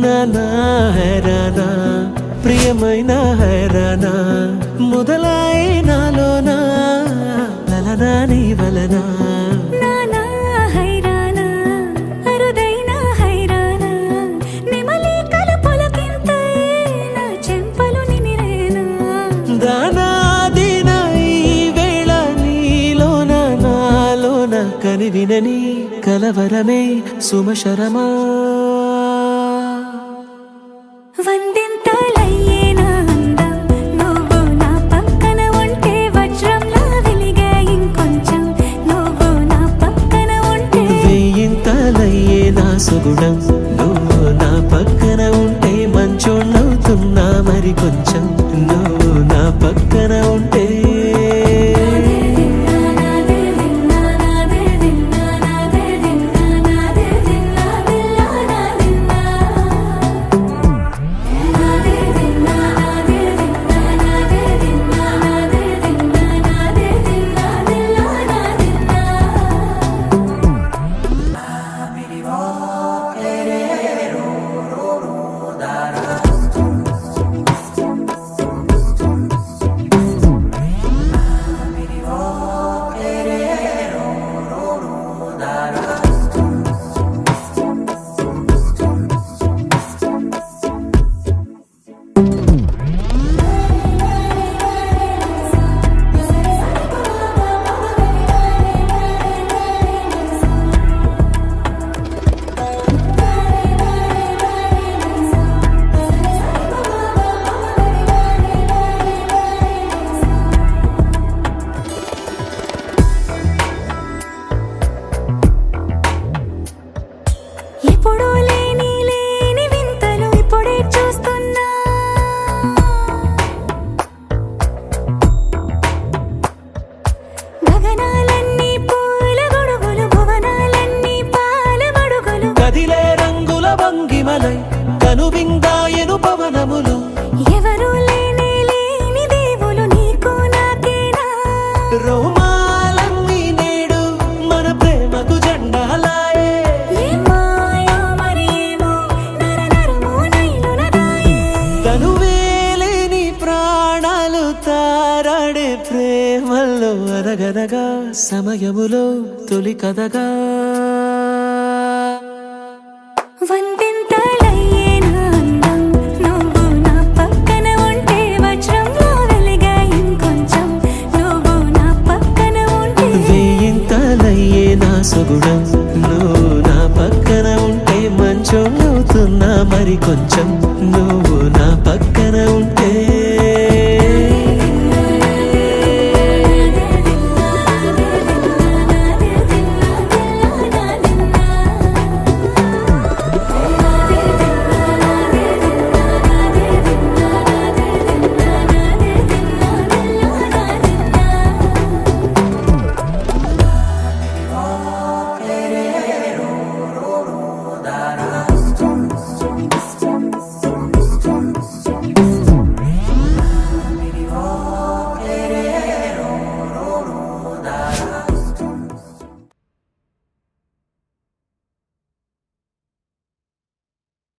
నానా హైరానా ప్రియమైన హైరానా మొదలాయి నాలోనా లలనా నీ వలనా నానా హైరానా అరుదైన హైరానా నెమలి కలుపులకింతై నా చెంపలు నిమిరేనా దానా దినా ఈ వేళ నీలోన నాలోన కనివినని కలవరమే సుమశరమా వందింతలయ్యేనా అందం నువ్వు నా పక్కన ఉంటే వజ్రంలా వెలిగే ఇంకొంచెం నువ్వు నా పక్కన ఉంటే వెయ్యింతలయ్యే నా సుగుణం నువ్వు నా పక్కన ఉంటే మంచోణ్ణవుతున్నా మరి కొంచెం నువ్వు నా పక్కన ఉంటే ఎప్పుడూ లేని వింతలు ఇప్పుడే చూస్తున్నా గగనాలన్నీ పూల గొడుగులు భువనాలన్నీ పాల మడుగులు కదిలే రంగుల భంగిమలై కనువిందాయను పవనములు ఎవరూ లేని దేవులు నీకు నాకేనా రోమాలన్నీ నేడు మన ప్రేమకు జెండాలాయే మాయా మరేమో నరనరమో నైలునదాయే తనువేలేని ప్రాణాలు తారాడే ప్రేమల్లో అనగనగా సమయములో తొలి కథగా